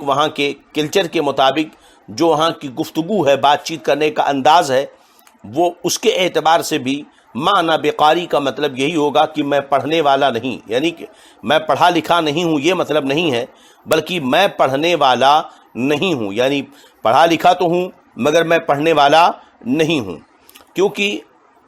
وہاں کے کلچر کے مطابق جو وہاں کی گفتگو ہے، بات چیت کرنے کا انداز ہے، وہ اس کے اعتبار سے بھی معنی بقاری کا مطلب یہی ہوگا کہ میں پڑھنے والا نہیں، یعنی کہ میں پڑھا لکھا نہیں ہوں، یہ مطلب نہیں ہے، بلکہ میں پڑھنے والا نہیں ہوں، یعنی پڑھا لکھا تو ہوں مگر میں پڑھنے والا نہیں ہوں، کیونکہ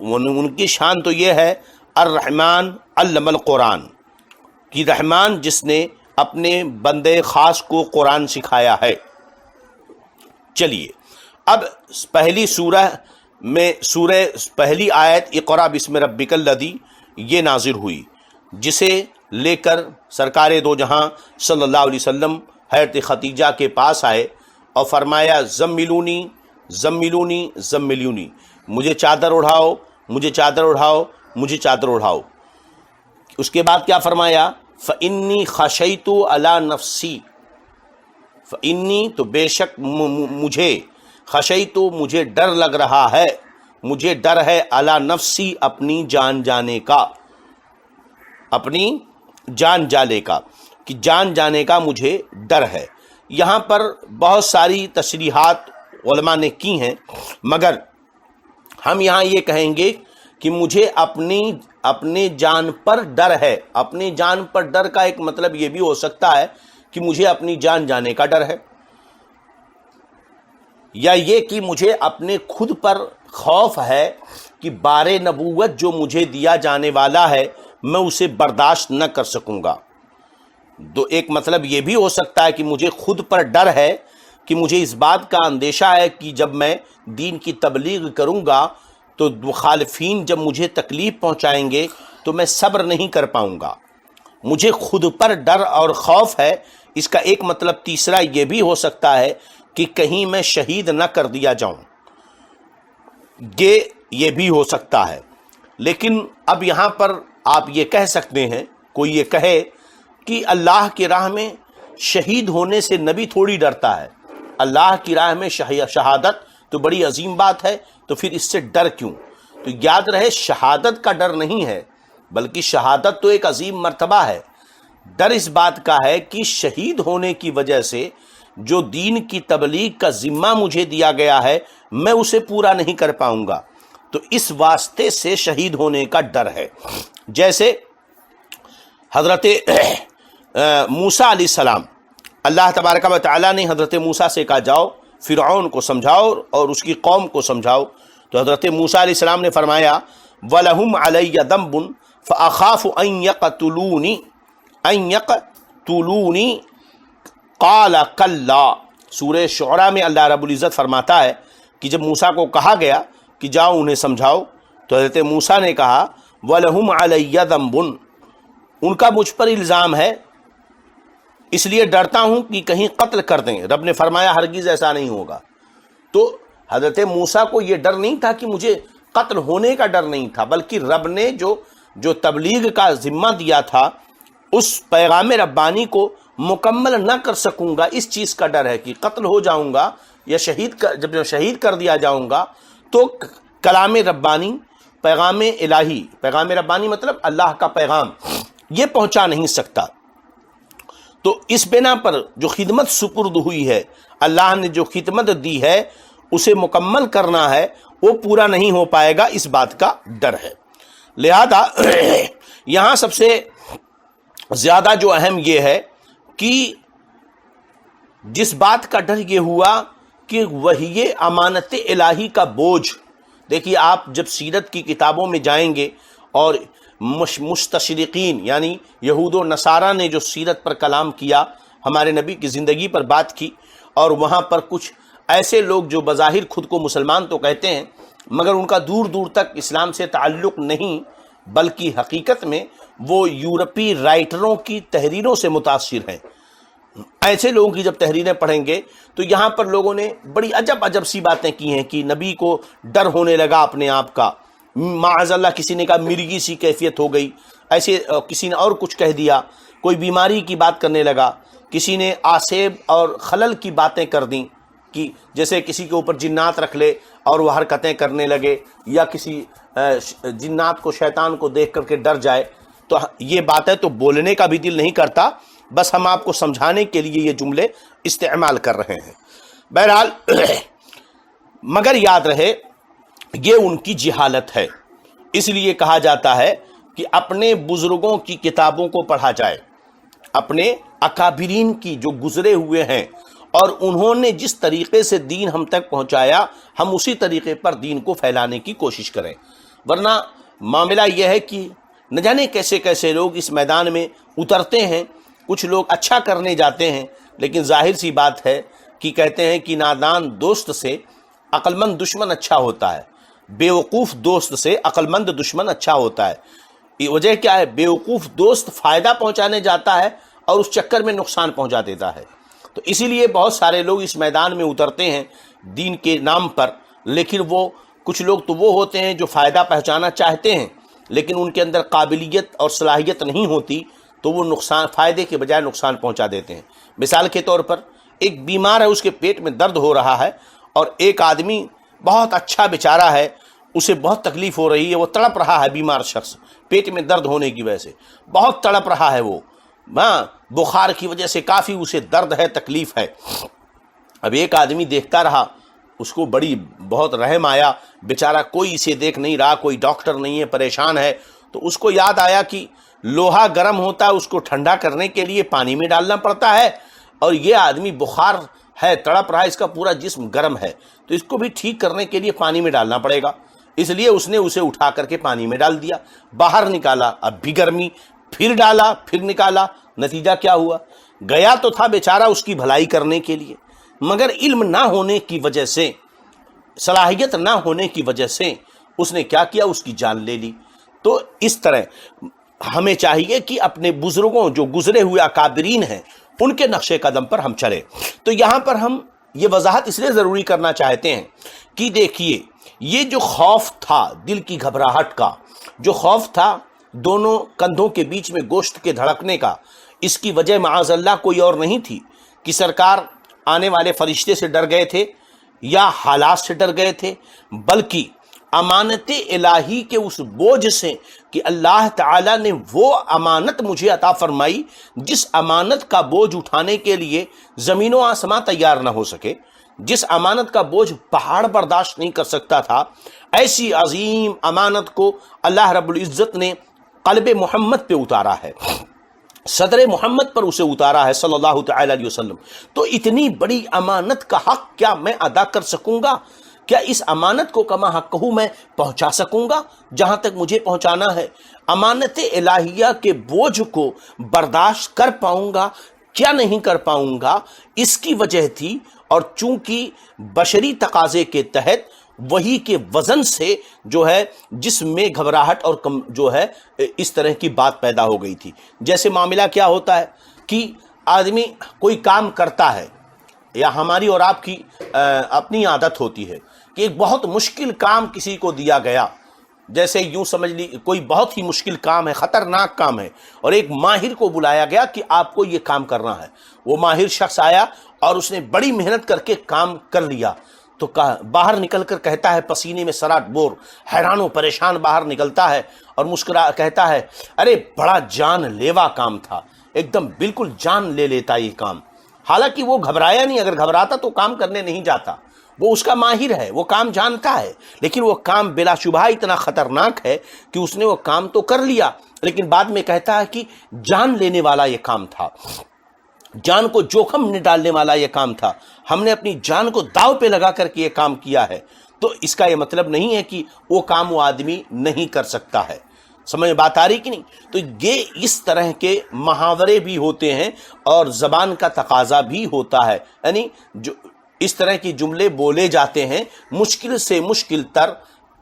ان کی شان تو یہ ہے الرحمن علم القرآن، کہ رحمان جس نے اپنے بندے خاص کو قرآن سکھایا ہے۔ چلیے اب پہلی سورہ میں پہلی آیت اقرا بسم ربک الذی یہ نازل ہوئی، جسے لے کر سرکار دو جہاں صلی اللہ علیہ وسلم حضرت خدیجہ کے پاس آئے اور فرمایا زملونی زملونی زملونی، مجھے چادر اڑھاؤ، مجھے چادر اڑھاؤ، مجھے چادر اڑھاؤ۔ اس کے بعد کیا فرمایا؟ فإنی خشیت علی نفسی، فإنی تو بے شک مجھے، خشیت مجھے ڈر لگ رہا ہے، مجھے ڈر ہے علی نفسی اپنی جان جانے کا، اپنی جان جانے کا، کہ جان جانے کا مجھے ڈر ہے۔ یہاں پر بہت ساری تشریحات علماء نے کی ہیں، مگر ہم یہاں یہ کہیں گے کہ مجھے اپنے جان پر ڈر ہے۔ اپنی جان پر ڈر کا ایک مطلب یہ بھی ہو سکتا ہے کہ مجھے اپنی جان جانے کا ڈر ہے، یا یہ کہ مجھے اپنے خود پر خوف ہے کہ بار نبوت جو مجھے دیا جانے والا ہے میں اسے برداشت نہ کر سکوں گا۔ ایک مطلب یہ بھی ہو سکتا ہے کہ مجھے خود پر ڈر ہے، کہ مجھے اس بات کا اندیشہ ہے کہ جب میں دین کی تبلیغ کروں گا تو مخالفین جب مجھے تکلیف پہنچائیں گے تو میں صبر نہیں کر پاؤں گا، مجھے خود پر ڈر اور خوف ہے۔ اس کا ایک مطلب تیسرا یہ بھی ہو سکتا ہے کہ کہیں میں شہید نہ کر دیا جاؤں، یہ بھی ہو سکتا ہے۔ لیکن اب یہاں پر آپ یہ کہہ سکتے ہیں، کوئی یہ کہے کہ اللہ کی راہ میں شہید ہونے سے نبی تھوڑی ڈرتا ہے، اللہ کی راہ میں شہادت تو بڑی عظیم بات ہے، تو پھر اس سے ڈر کیوں؟ تو یاد رہے شہادت کا ڈر نہیں ہے، بلکہ شہادت تو ایک عظیم مرتبہ ہے۔ ڈر اس بات کا ہے کہ شہید ہونے کی وجہ سے جو دین کی تبلیغ کا ذمہ مجھے دیا گیا ہے میں اسے پورا نہیں کر پاؤں گا، تو اس واسطے سے شہید ہونے کا ڈر ہے۔ جیسے حضرت موسیٰ علیہ السلام، اللہ تبارک و تعالیٰ نے حضرت موسیٰ سے کہا جاؤ فرعون کو سمجھاؤ اور اس کی قوم کو سمجھاؤ، تو حضرت موسیٰ علیہ السلام نے فرمایا وَلَهُمْ عَلَيَّ ذَنْبٌ فَأَخَافُ أَن يَقْتُلُونِي قَالَ كَلَّا۔ سورہ شعراء میں اللہ رب العزت فرماتا ہے کہ جب موسیٰ کو کہا گیا کہ جاؤ انہیں سمجھاؤ، تو حضرت موسیٰ نے کہا وَلَهُمْ عَلَيَّ ذَنْبٌ، ان کا مجھ پر الزام ہے، اس لیے ڈرتا ہوں کہ کہیں قتل کر دیں۔ رب نے فرمایا ہرگز ایسا نہیں ہوگا۔ تو حضرت موسیٰ کو یہ ڈر نہیں تھا کہ مجھے قتل ہونے کا ڈر نہیں تھا، بلکہ رب نے جو تبلیغ کا ذمہ دیا تھا اس پیغام ربانی کو مکمل نہ کر سکوں گا، اس چیز کا ڈر ہے کہ قتل ہو جاؤں گا یا جب شہید کر دیا جاؤں گا تو کلام ربانی، پیغام الہی، پیغام ربانی مطلب اللہ کا پیغام، یہ پہنچا نہیں سکتا۔ تو اس بنا پر جو خدمت سپرد ہوئی ہے، اللہ نے جو خدمت دی ہے اسے مکمل کرنا ہے، وہ پورا نہیں ہو پائے گا، اس بات کا ڈر ہے۔ لہذا یہاں سب سے زیادہ جو اہم یہ ہے کہ جس بات کا ڈر یہ ہوا کہ وحی امانت الہی کا بوجھ، دیکھیے آپ جب سیرت کی کتابوں میں جائیں گے اور مستشرقین یعنی یہود و نصارہ نے جو سیرت پر کلام کیا، ہمارے نبی کی زندگی پر بات کی، اور وہاں پر کچھ ایسے لوگ جو بظاہر خود کو مسلمان تو کہتے ہیں مگر ان کا دور دور تک اسلام سے تعلق نہیں، بلکہ حقیقت میں وہ یورپی رائٹروں کی تحریروں سے متاثر ہیں، ایسے لوگوں کی جب تحریریں پڑھیں گے تو یہاں پر لوگوں نے بڑی عجب سی باتیں کی ہیں کہ نبی کو ڈر ہونے لگا اپنے آپ کا، معاذ اللہ کسی نے کہا مرگی سی کیفیت ہو گئی، ایسے کسی نے اور کچھ کہہ دیا، کوئی بیماری کی بات کرنے لگا، کسی نے آسیب اور خلل کی باتیں کر دیں کہ جیسے کسی کے اوپر جنات رکھ لے اور وہ حرکتیں کرنے لگے، یا کسی جنات کو شیطان کو دیکھ کر کے ڈر جائے، تو یہ باتیں تو بولنے کا بھی دل نہیں کرتا، بس ہم آپ کو سمجھانے کے لیے یہ جملے استعمال کر رہے ہیں۔ بہرحال مگر یاد رہے یہ ان کی جہالت ہے، اس لیے کہا جاتا ہے کہ اپنے بزرگوں کی کتابوں کو پڑھا جائے، اپنے اکابرین کی جو گزرے ہوئے ہیں اور انہوں نے جس طریقے سے دین ہم تک پہنچایا ہم اسی طریقے پر دین کو پھیلانے کی کوشش کریں۔ ورنہ معاملہ یہ ہے کہ نہ جانے کیسے کیسے لوگ اس میدان میں اترتے ہیں، کچھ لوگ اچھا کرنے جاتے ہیں، لیکن ظاہر سی بات ہے کہ کہتے ہیں کہ نادان دوست سے عقل مند دشمن اچھا ہوتا ہے، بیوقوف دوست سے عقل مند دشمن اچھا ہوتا ہے۔ یہ وجہ کیا ہے؟ بیوقوف دوست فائدہ پہنچانے جاتا ہے اور اس چکر میں نقصان پہنچا دیتا ہے۔ تو اسی لیے بہت سارے لوگ اس میدان میں اترتے ہیں دین کے نام پر، لیکن وہ کچھ لوگ تو وہ ہوتے ہیں جو فائدہ پہنچانا چاہتے ہیں لیکن ان کے اندر قابلیت اور صلاحیت نہیں ہوتی، تو وہ نقصان فائدے کے بجائے نقصان پہنچا دیتے ہیں۔ مثال کے طور پر ایک بیمار ہے، اس کے پیٹ میں درد ہو رہا ہے، اور ایک آدمی بہت اچھا بیچارہ ہے، اسے بہت تکلیف ہو رہی ہے، وہ تڑپ رہا ہے، بیمار شخص پیٹ میں درد ہونے کی وجہ سے بہت تڑپ رہا ہے، وہ بخار کی وجہ سے کافی اسے درد ہے، تکلیف ہے۔ اب ایک آدمی دیکھتا رہا، اس کو بہت رحم آیا، بیچارہ کوئی اسے دیکھ نہیں رہا، کوئی ڈاکٹر نہیں ہے، پریشان ہے، تو اس کو یاد آیا کہ لوہا گرم ہوتا ہے، اس کو ٹھنڈا کرنے کے لیے پانی میں ڈالنا پڑتا ہے، اور یہ آدمی بخار ہے، تڑپ رہا ہے، اس کا پورا جسم گرم ہے، تو اس کو بھی ٹھیک کرنے کے لیے پانی میں ڈالنا پڑے گا۔ اس لیے اس نے اسے اٹھا کر کے پانی میں ڈال دیا، باہر نکالا، اب بھی گرمی، پھر ڈالا، پھر نکالا، نتیجہ کیا ہوا؟ گیا تو تھا بیچارہ اس کی بھلائی کرنے کے لیے، مگر علم نہ ہونے کی وجہ سے، صلاحیت نہ ہونے کی وجہ سے اس نے کیا کیا؟ اس کی جان لے لی۔ تو اس طرح ہمیں چاہیے کہ اپنے بزرگوں جو گزرے ہوئے اکابرین ہیں ان کے نقش قدم پر ہم چلیں۔ تو یہاں پر ہم یہ وضاحت اس لیے ضروری کرنا چاہتے ہیں کہ دیکھیے یہ جو خوف تھا، دل کی گھبراہٹ کا جو خوف تھا، دونوں کندھوں کے بیچ میں گوشت کے دھڑکنے کا، اس کی وجہ معاذ اللہ کوئی اور نہیں تھی کہ سرکار آنے والے فرشتے سے ڈر گئے تھے یا حالات سے ڈر گئے تھے، بلکہ امانت الہی کے اس بوجھ سے کہ اللہ تعالیٰ نے وہ امانت مجھے عطا فرمائی جس امانت کا بوجھ اٹھانے کے لیے زمین و آسمان تیار نہ ہو سکے، جس امانت کا بوجھ پہاڑ برداشت نہیں کر سکتا تھا، ایسی عظیم امانت کو اللہ رب العزت نے قلب محمد پہ اتارا ہے، صدر محمد پر اسے اتارا ہے صلی اللہ تعالی علیہ وسلم۔ تو اتنی بڑی امانت کا حق کیا میں ادا کر سکوں گا؟ کیا اس امانت کو کما حق کہوں میں پہنچا سکوں گا جہاں تک مجھے پہنچانا ہے؟ امانت الہیہ کے بوجھ کو برداشت کر پاؤں گا کیا نہیں کر پاؤں گا، اس کی وجہ تھی۔ اور چونکہ بشری تقاضے کے تحت وہی کے وزن سے جو ہے جسم میں گھبراہٹ اور جو ہے اس طرح کی بات پیدا ہو گئی تھی۔ جیسے معاملہ کیا ہوتا ہے کہ آدمی کوئی کام کرتا ہے، یا ہماری اور آپ کی اپنی عادت ہوتی ہے کہ ایک بہت مشکل کام کسی کو دیا گیا، جیسے یوں سمجھ لی کوئی بہت ہی مشکل کام ہے، خطرناک کام ہے، اور ایک ماہر کو بلایا گیا کہ آپ کو یہ کام کرنا ہے۔ وہ ماہر شخص آیا اور اس نے بڑی محنت کر کے کام کر لیا، تو باہر نکل کر کہتا ہے پسینے میں سراٹ بور، حیران و پریشان باہر نکلتا ہے اور مسکرا کہتا ہے ارے بڑا جان لیوا کام تھا، ایک دم بالکل جان لے لیتا یہ کام۔ حالانکہ وہ گھبرایا نہیں، اگر گھبراتا تو کام کرنے نہیں جاتا، وہ اس کا ماہر ہے، وہ کام جانتا ہے، لیکن وہ کام بلا شبہ اتنا خطرناک ہے کہ اس نے وہ کام تو کر لیا، لیکن بعد میں کہتا ہے کہ جان لینے والا یہ کام تھا، جان کو جوخم میں ڈالنے والا یہ کام تھا، ہم نے اپنی جان کو داؤ پہ لگا کر کے یہ کام کیا ہے۔ تو اس کا یہ مطلب نہیں ہے کہ وہ کام وہ آدمی نہیں کر سکتا ہے۔ سمجھ بات آ رہی کہ نہیں؟ تو یہ اس طرح کے محاورے بھی ہوتے ہیں اور زبان کا تقاضا بھی ہوتا ہے، یعنی جو اس طرح کی جملے بولے جاتے ہیں مشکل سے مشکل تر،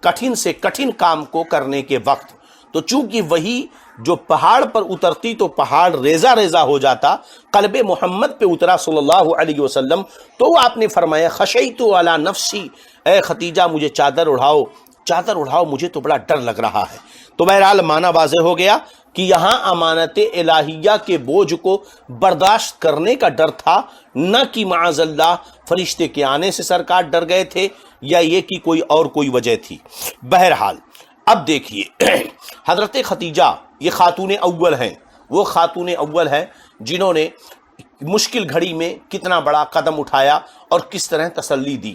کٹھن سے کٹھن کام کو کرنے کے وقت۔ تو چونکہ وہی جو پہاڑ پر اترتی تو پہاڑ ریزہ ریزہ ہو جاتا، قلب محمد پہ اترا صلی اللہ علیہ وسلم، تو آپ نے فرمایا خشیت علی نفسی، اے ختیجہ مجھے چادر اڑھاؤ، چادر اڑھاؤ، مجھے تو بڑا ڈر لگ رہا ہے۔ تو بہرحال معنی واضح ہو گیا کہ یہاں امانت الہیہ کے بوجھ کو برداشت کرنے کا ڈر تھا، نہ کہ معاذ اللہ فرشتے کے آنے سے سرکار ڈر گئے تھے یا یہ کہ کوئی وجہ تھی۔ بہرحال اب دیکھیے حضرت ختیجہ یہ خاتون اول ہیں، وہ خاتون اول ہیں جنہوں نے مشکل گھڑی میں کتنا بڑا قدم اٹھایا اور کس طرح تسلی دی۔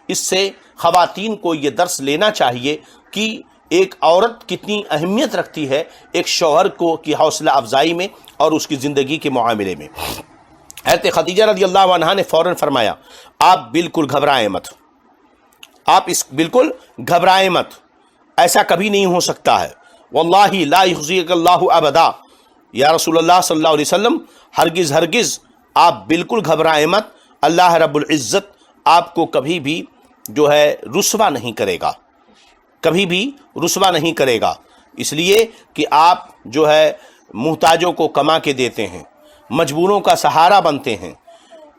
اس سے خواتین کو یہ درس لینا چاہیے کہ ایک عورت کتنی اہمیت رکھتی ہے ایک شوہر کو کی حوصلہ افزائی میں اور اس کی زندگی کے معاملے میں۔ حضرت خدیجہ رضی اللہ عنہا نے فوراً فرمایا آپ بالکل گھبرائیں مت، آپ بالکل گھبرائیں مت، ایسا کبھی نہیں ہو سکتا ہے، واللہ لا یخزیک اللہ ابدا، یا رسول اللہ صلی اللہ علیہ وسلم ہرگز ہرگز آپ بالکل گھبرائیں مت، اللہ رب العزت آپ کو کبھی بھی جو ہے رسوا نہیں کرے گا، کبھی بھی رسوا نہیں کرے گا، اس لیے کہ آپ جو ہے محتاجوں کو کما کے دیتے ہیں، مجبوروں کا سہارا بنتے ہیں،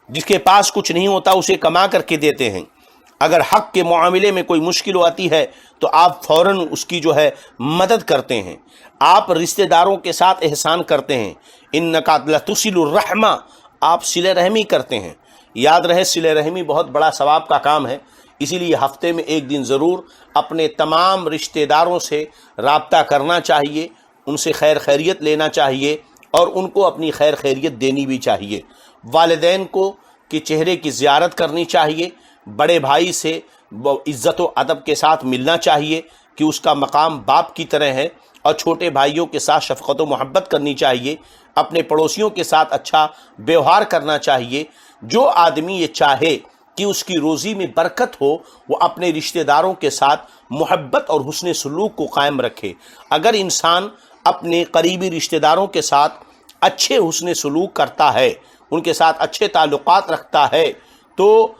جس کے پاس کچھ نہیں ہوتا اسے کما کر کے دیتے ہیں۔ اگر حق کے معاملے میں کوئی مشکل آتی ہے تو آپ فوراً اس کی جو ہے مدد کرتے ہیں، آپ رشتہ داروں کے ساتھ احسان کرتے ہیں، انک لتصل الرحمہ، آپ صلہ رحمی کرتے ہیں۔ یاد رہے صلہ رحمی بہت بڑا ثواب کا کام ہے، اسی لیے ہفتے میں ایک دن ضرور اپنے تمام رشتہ داروں سے رابطہ کرنا چاہیے، ان سے خیر خیریت لینا چاہیے اور ان کو اپنی خیر خیریت دینی بھی چاہیے۔ والدین کو کے چہرے کی زیارت کرنی چاہیے، بڑے بھائی سے عزت و ادب کے ساتھ ملنا چاہیے کہ اس کا مقام باپ کی طرح ہے، اور چھوٹے بھائیوں کے ساتھ شفقت و محبت کرنی چاہیے، اپنے پڑوسیوں کے ساتھ اچھا بیوہار کرنا چاہیے۔ جو آدمی یہ چاہے کہ اس کی روزی میں برکت ہو وہ اپنے رشتہ داروں کے ساتھ محبت اور حسن سلوک کو قائم رکھے۔ اگر انسان اپنے قریبی رشتہ داروں کے ساتھ اچھے حسن سلوک کرتا ہے، ان کے ساتھ اچھے تعلقات رکھتا ہے، تو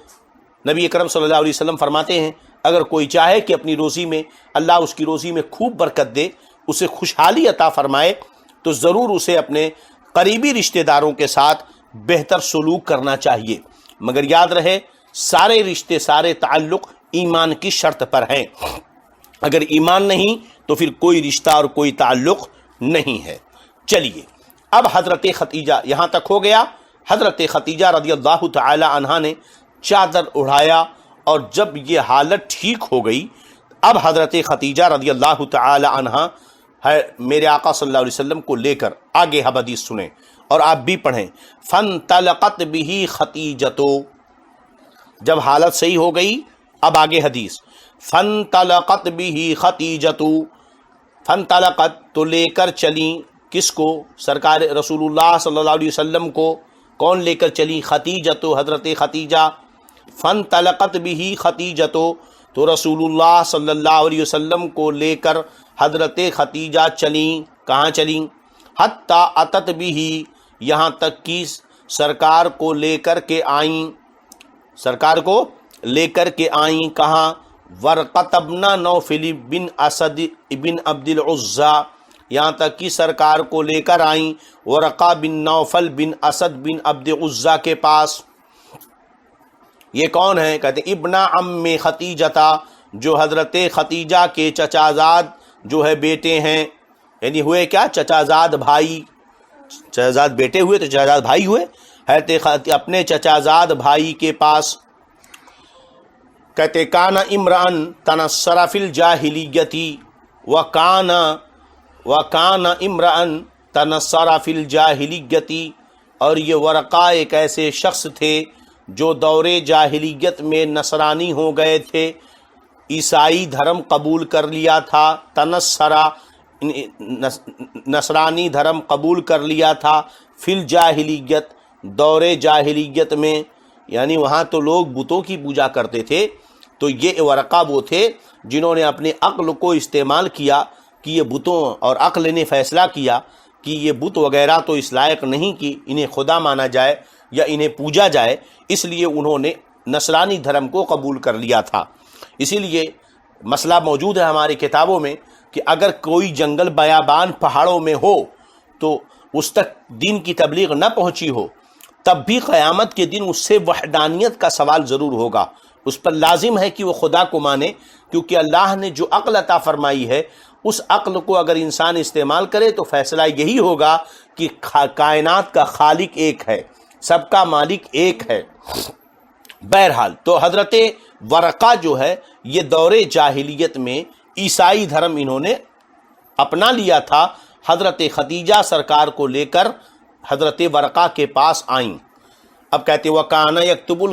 نبی اکرم صلی اللہ علیہ وسلم فرماتے ہیں اگر کوئی چاہے کہ اپنی روزی میں اللہ اس کی روزی میں خوب برکت دے، اسے خوشحالی عطا فرمائے، تو ضرور اسے اپنے قریبی رشتہ داروں کے ساتھ بہتر سلوک کرنا چاہیے۔ مگر یاد رہے سارے رشتے سارے تعلق ایمان کی شرط پر ہیں، اگر ایمان نہیں تو پھر کوئی رشتہ اور کوئی تعلق نہیں ہے۔ چلیے اب حضرت ختیجہ یہاں تک ہو گیا۔ حضرت ختیجہ رضی اللہ تعالی عنہا نے چادر اڑایا، اور جب یہ حالت ٹھیک ہو گئی اب حضرت ختیجہ رضی اللہ تعالی عنہا میرے آقا صلی اللہ علیہ وسلم کو لے کر آگے حدیث سنیں اور آپ بھی پڑھیں۔ فانطلقت به ختیجۃ، جب حالت صحیح ہو گئی اب آگے حدیث۔ فانطلقت به ختیجۃ، فانطلقت تو لے کر چلیں، کس کو؟ سرکار رسول اللہ صلی اللہ علیہ وسلم کو۔ کون لے کر چلی؟ ختیجۃ، حضرت ختیجہ۔ فانطلقت به ختیجۃ، تو رسول اللہ صلی اللہ علیہ وسلم کو لے کر حضرت ختیجہ چلیں۔ کہاں چلیں؟ حتی اتت به، یہاں تک کہ سرکار کو لے کر کے آئیں، سرکار کو لے کر کے آئیں کہاں؟ ورقۃ بن نوفل بن اسد بن عبد العزیٰ، یہاں تک کہ سرکار کو لے کر آئیں ورقہ بن نوفل بن اسد بن عبد العزیٰ کے پاس۔ یہ کون ہیں؟ کہتے ہیں ابن عم ختیجہ، جو حضرت ختیجہ کے چچازاد جو ہے بیٹے ہیں، یعنی ہوئے کیا؟ چچازاد بھائی، چچازاد بیٹے ہوئے تو چچازاد بھائی ہوئے، حضرت اپنے چچازاد بھائی کے پاس۔ کہتے کان امرأن تنصر فی الجاہلیت، وکان امرأن تنصر فی الجاہلیت، اور یہ ورقہ ایک ایسے شخص تھے جو دور جاہلیت میں نصرانی ہو گئے تھے، عیسائی دھرم قبول کر لیا تھا، تنصرہ نصرانی دھرم قبول کر لیا تھا، فی الجاہلیت دور جاہلیت میں، یعنی وہاں تو لوگ بتوں کی پوجا کرتے تھے، تو یہ ورقہ وہ تھے جنہوں نے اپنے عقل کو استعمال کیا کہ یہ بتوں، اور عقل نے فیصلہ کیا کہ یہ بت وغیرہ تو اس لائق نہیں کہ انہیں خدا مانا جائے یا انہیں پوجا جائے، اس لیے انہوں نے نصرانی دھرم کو قبول کر لیا تھا۔ اسی لیے مسئلہ موجود ہے ہماری کتابوں میں کہ اگر کوئی جنگل بیابان پہاڑوں میں ہو تو اس تک دین کی تبلیغ نہ پہنچی ہو، تب بھی قیامت کے دن اس سے وحدانیت کا سوال ضرور ہوگا، اس پر لازم ہے کہ وہ خدا کو مانے، کیونکہ اللہ نے جو عقل عطا فرمائی ہے اس عقل کو اگر انسان استعمال کرے تو فیصلہ یہی ہوگا کہ کائنات کا خالق ایک ہے، سب کا مالک ایک ہے۔ بہرحال تو حضرت ورقہ جو ہے یہ دور جاہلیت میں عیسائی دھرم انہوں نے اپنا لیا تھا، حضرت خدیجہ سرکار کو لے کر حضرت ورقہ کے پاس آئیں. اب کہتے وَكَانَ يَكْتُبُ